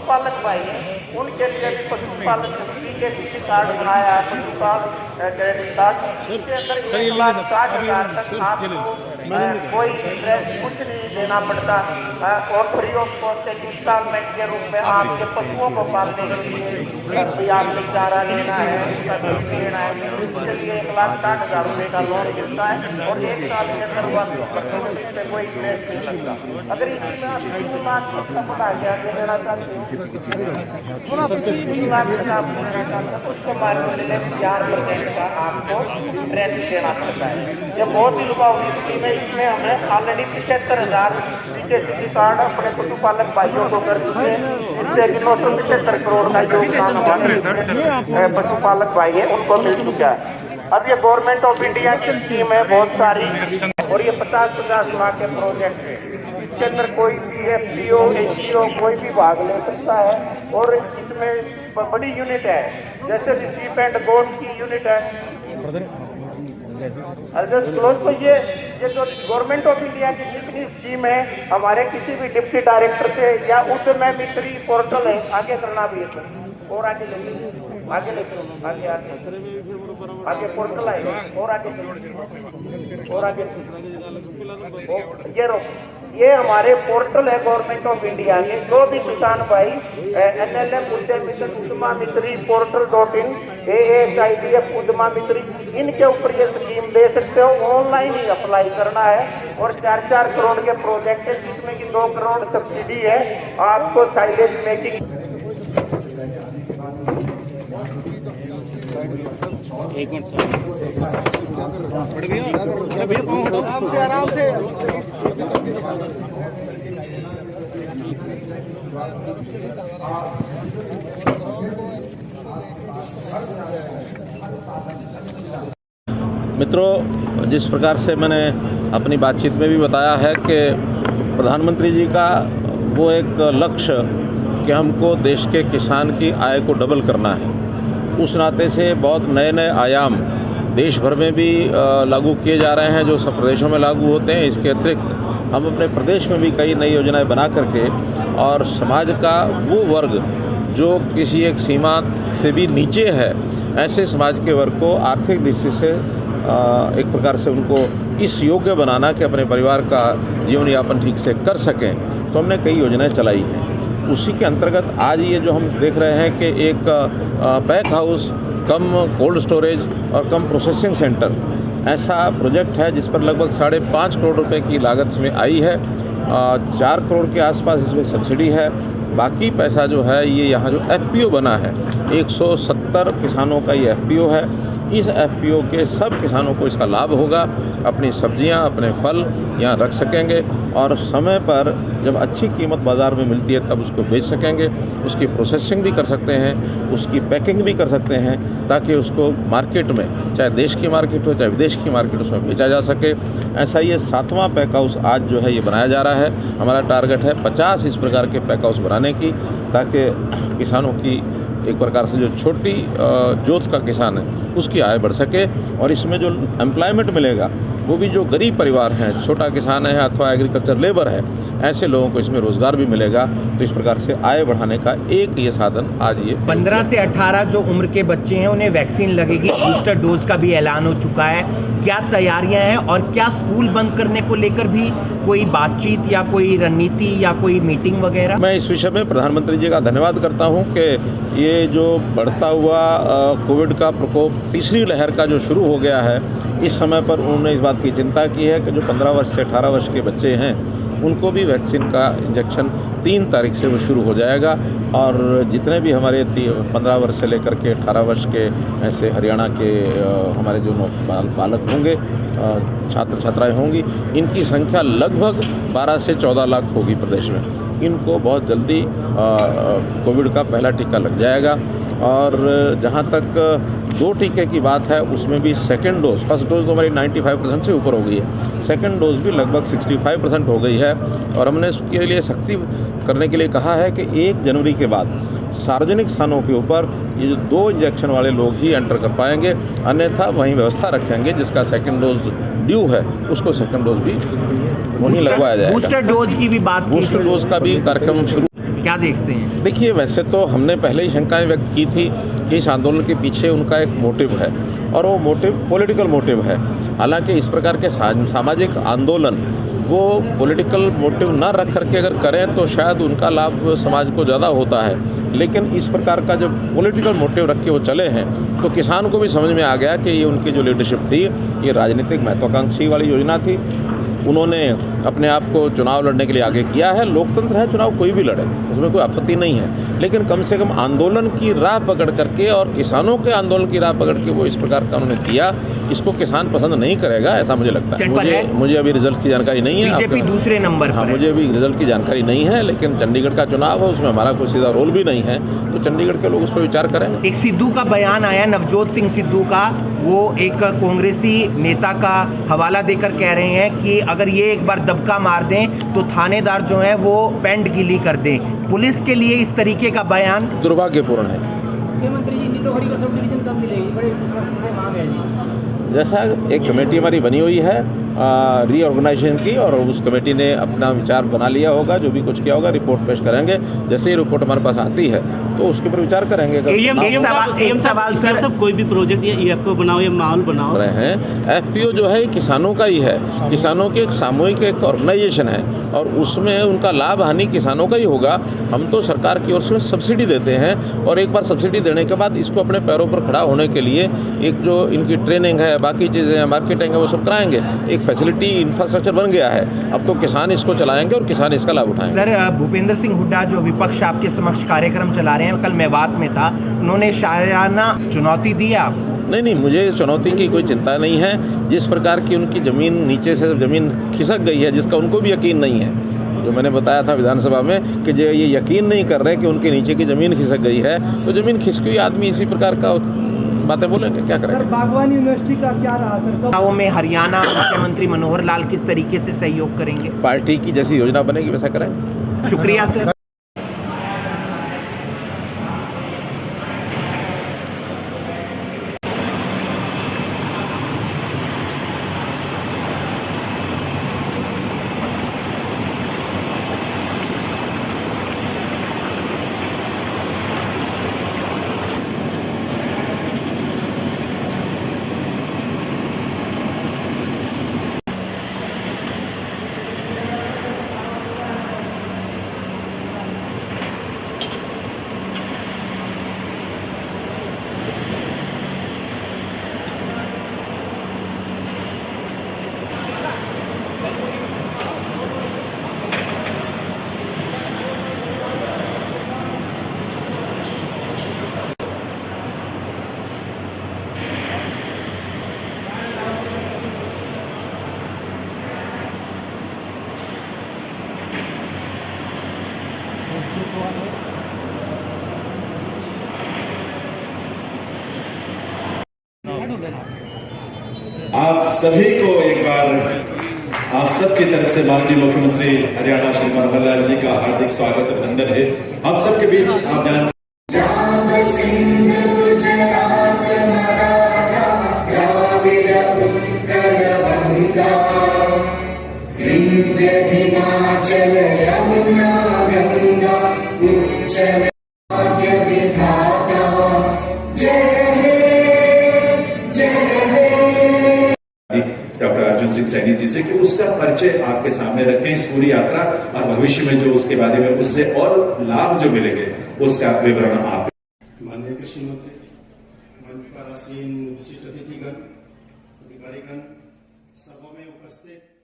पशुपालक भाई हैं उनके लिए भी पशुपालक के किसी कार्ड बनाया है, पशुपाल क्रेडिट कार्ड, इसके अंदर 1,60,000 तक आपको कोई कुछ नहीं देना पड़ता और फ्री ऑफ कॉस्ट एक इंस्टॉलमेंट के रूप में आपके पशुओं को पालने के लिए आपको चारा लेना है, उसका दूध लेना है, उसके लिए 1,60,000 रुपये का लोन मिलता है और 1 साल के अंदर वो इसमें कोई इंटरेस्ट नहीं लगता। अगर इसी में आप 3 लाख तक बढ़ा के आगे देना चाहते हो, 3 लाख तक आप देना चाहते हो, उसके बाद में 4% का आपको इंटरेस्ट देना पड़ता है। जब बहुत ही लुभाव स्कीम है, इसमें हमने ऑलरेडी 75,000 सीधे कार्ड अपने पशुपालक भाइयों को कर चुके हैं, जिससे कि 975 करोड़ का योगदान हमारे पशुपालक भाई है उनको मिल चुका है। अब ये गवर्नमेंट ऑफ इंडिया की स्कीम है बहुत सारी और ये 50-50 लाख के प्रोजेक्ट है, इसके अंदर कोई भी FPO HCO कोई भी भाग ले सकता है और इसमें बड़ी यूनिट है जैसे शीप एंड गोट की यूनिट है। तो ये जो गवर्नमेंट ऑफ इंडिया की जितनी स्कीम है हमारे किसी भी डिप्टी डायरेक्टर से या उद्यम मित्री पोर्टल है, आगे करना भी है और आगे आगे पोर्टल आएगा और आगे ये हमारे पोर्टल है गवर्नमेंट ऑफ इंडिया के। जो भी किसान भाई NLM उद्यमा मित्री portal.in AASIDF उद्यमा मित्री इनके ऊपर ये स्कीम ले सकते हो, ऑनलाइन ही अप्लाई करना है और 4-4 करोड़ के प्रोजेक्ट है जिसमें कि 2 करोड़ सब्सिडी है आपको साइलेज मेकिंग। एक मिनट आराम से मित्रों, जिस प्रकार से मैंने अपनी बातचीत में भी बताया है कि प्रधानमंत्री जी का वो एक लक्ष्य कि हमको देश के किसान की आय को डबल करना है, उस नाते से बहुत नए नए आयाम देश भर में भी लागू किए जा रहे हैं जो सब प्रदेशों में लागू होते हैं। इसके अतिरिक्त हम अपने प्रदेश में भी कई नई योजनाएं बना करके और समाज का वो वर्ग जो किसी एक सीमा से भी नीचे है, ऐसे समाज के वर्ग को आर्थिक दृष्टि से एक प्रकार से उनको इस योग्य बनाना कि अपने परिवार का जीवन यापन ठीक से कर सकें, तो हमने कई योजनाएं चलाई हैं। उसी के अंतर्गत आज ये जो हम देख रहे हैं कि एक पैक हाउस कम कोल्ड स्टोरेज और कम प्रोसेसिंग सेंटर ऐसा प्रोजेक्ट है जिस पर लगभग 5.5 करोड़ रुपए की लागत इसमें आई है। 4 करोड़ के आसपास इसमें सब्सिडी है। बाकी पैसा जो है ये यहाँ जो FPO बना है 170 किसानों का ये FPO है। इस FPO के सब किसानों को इसका लाभ होगा, अपनी सब्जियां अपने फल यहाँ रख सकेंगे और समय पर जब अच्छी कीमत बाज़ार में मिलती है तब उसको बेच सकेंगे, उसकी प्रोसेसिंग भी कर सकते हैं, उसकी पैकिंग भी कर सकते हैं ताकि उसको मार्केट में, चाहे देश की मार्केट हो चाहे विदेश की मार्केट, उसमें बेचा जा सके। ऐसा ये 7वां पैक हाउस आज जो है ये बनाया जा रहा है। हमारा टारगेट है 50 इस प्रकार के पैक हाउस बनाने की, ताकि किसानों की एक प्रकार से जो छोटी जोत का किसान है उसकी आय बढ़ सके और इसमें जो एम्प्लॉयमेंट मिलेगा वो भी जो गरीब परिवार हैं, छोटा किसान है अथवा एग्रीकल्चर लेबर है, ऐसे लोगों को इसमें रोज़गार भी मिलेगा। तो इस प्रकार से आय बढ़ाने का एक ये साधन आज ये 15 से 18 जो उम्र के बच्चे हैं उन्हें वैक्सीन लगेगी, बूस्टर डोज का भी ऐलान हो चुका है। क्या तैयारियां हैं और क्या स्कूल बंद करने को लेकर भी कोई बातचीत या कोई रणनीति या कोई मीटिंग वगैरह? मैं इस विषय में प्रधानमंत्री जी का धन्यवाद करता हूं कि ये जो बढ़ता हुआ कोविड का प्रकोप तीसरी लहर का जो शुरू हो गया है, इस समय पर उन्होंने इस बात की चिंता की है कि जो 15 वर्ष से 18 वर्ष के बच्चे हैं उनको भी वैक्सीन का इंजेक्शन 3 तारीख से वो शुरू हो जाएगा और जितने भी हमारे 15 वर्ष से लेकर के 18 वर्ष के ऐसे हरियाणा के हमारे जो बालक होंगे, छात्र छात्राएं होंगी, इनकी संख्या लगभग 12 से 14 लाख होगी प्रदेश में। इनको बहुत जल्दी कोविड का पहला टीका लग जाएगा और जहाँ तक 2 टीके की बात है उसमें भी सेकेंड डोज, फर्स्ट डोज तो हमारी 95% से ऊपर हो गई है, सेकेंड डोज भी लगभग 65% हो गई है और हमने इसके लिए सख्ती करने के लिए कहा है कि 1 जनवरी के बाद सार्वजनिक स्थानों के ऊपर ये जो 2 इंजेक्शन वाले लोग ही एंटर कर पाएंगे, अन्यथा वहीं व्यवस्था रखेंगे जिसका सेकेंड डोज ड्यू है उसको सेकेंड डोज भी वहीं लगवाया जाएगा। बूस्टर डोज की भी बात, बूस्टर डोज का भी कार्यक्रम शुरू क्या देखते हैं? देखिए, वैसे तो हमने पहले ही शंकाएं व्यक्त की थी कि इस आंदोलन के पीछे उनका एक मोटिव है और वो मोटिव पॉलिटिकल मोटिव है। हालांकि इस प्रकार के सामाजिक आंदोलन वो पॉलिटिकल मोटिव ना रख करके अगर करें तो शायद उनका लाभ समाज को ज़्यादा होता है, लेकिन इस प्रकार का जब पॉलिटिकल मोटिव रख के वो चले हैं तो किसान को भी समझ में आ गया कि ये उनकी जो लीडरशिप थी ये राजनीतिक महत्वाकांक्षी वाली योजना थी। उन्होंने अपने आप को चुनाव लड़ने के लिए आगे किया है। लोकतंत्र है, चुनाव कोई भी लड़े, उसमें कोई आपत्ति नहीं है, लेकिन कम से कम आंदोलन की राह पकड़ करके और किसानों के आंदोलन की राह पकड़ के वो इस प्रकार का उन्होंने किया, इसको किसान पसंद नहीं करेगा, ऐसा मुझे लगता है। मुझे अभी रिजल्ट की जानकारी नहीं है। बीजेपी दूसरे नंबर पर। हाँ, मुझे अभी रिजल्ट की जानकारी नहीं है, लेकिन चंडीगढ़ का चुनाव है, उसमें हमारा कोई सीधा रोल भी नहीं है, तो चंडीगढ़ के लोग उस पर विचार करेंगे। एक सिद्धू का बयान आया, नवजोत सिंह सिद्धू का, वो एक कांग्रेसी नेता का हवाला देकर कह रहे हैं कि अगर ये एक बार दबका मार दें तो थानेदार जो है वो पैंट गीली कर दें। पुलिस के लिए इस तरीके का बयान दुर्भाग्यपूर्ण है। मुख्यमंत्री जी नीलोहरी को सब डिवीजन कब मिलेगी? बड़े से मांग है जी। जैसा एक कमेटी हमारी बनी हुई है रीऑर्गेनाइजेशन की, और उस कमेटी ने अपना विचार बना लिया होगा, जो भी कुछ किया होगा रिपोर्ट पेश करेंगे। जैसे ही रिपोर्ट हमारे पास आती है तो उसके ऊपर विचार करेंगे। एक सवाल सर, कोई भी प्रोजेक्ट या एफपीओ बनाओ या माहौल बनाओ रहे हैं, एफपीओ जो है किसानों का ही है, किसानों की एक सामूहिक एक ऑर्गेनाइजेशन है और उसमें उनका लाभ हानि किसानों का ही होगा। हम तो सरकार की ओर से सब्सिडी देते हैं और एक बार सब्सिडी देने के बाद इसको अपने पैरों पर खड़ा होने के लिए एक जो इनकी ट्रेनिंग है, बाकी चीज़ें हैं, मार्केटिंग है, वो सब कराएंगे। एक फैसिलिटी इंफ्रास्ट्रक्चर बन गया है, अब तो किसान इसको चलाएंगे और किसान इसका लाभ उठाएंगे। सर, भूपेंद्र सिंह हुड्डा जो विपक्ष आपके समक्ष कार्यक्रम चला रहे हैं, कल मेवात में था, उन्होंने शायराना चुनौती दी आपको? नहीं, मुझे चुनौती की कोई चिंता नहीं है। जिस प्रकार की उनकी ज़मीन नीचे से ज़मीन खिसक गई है, जिसका उनको भी यकीन नहीं है, जो मैंने बताया था विधानसभा में कि जो ये यकीन नहीं कर रहे कि उनके नीचे की ज़मीन खिसक गई है, तो ज़मीन खिसकी हुई आदमी इसी प्रकार का बातें बोलेंगे, क्या करेंगे। सर, बागवानी यूनिवर्सिटी का क्या रहा सर? चुनावों में हरियाणा मुख्यमंत्री मनोहर लाल किस तरीके से सहयोग करेंगे? पार्टी की जैसी योजना बनेगी वैसा करेंगे। शुक्रिया सर। आप सभी को एक बार आप सबकी तरफ से माननीय मुख्यमंत्री हरियाणा श्री मनोहर लाल जी का हार्दिक स्वागत अभिनंदन है। आप सबके बीच आप जान हिमाचल यमुना गंगा उच्चल डॉक्टर अर्जुन सिंह सैनी जी से कि उसका परिचय आपके सामने रखें, इस पूरी यात्रा और भविष्य में जो उसके बारे में उससे और लाभ जो मिलेंगे उसका विवरण आप। माननीय कृषि मंत्री, मंच पर आसीन विशिष्ट अतिथिगण, अधिकारीगण, सभा में उपस्थित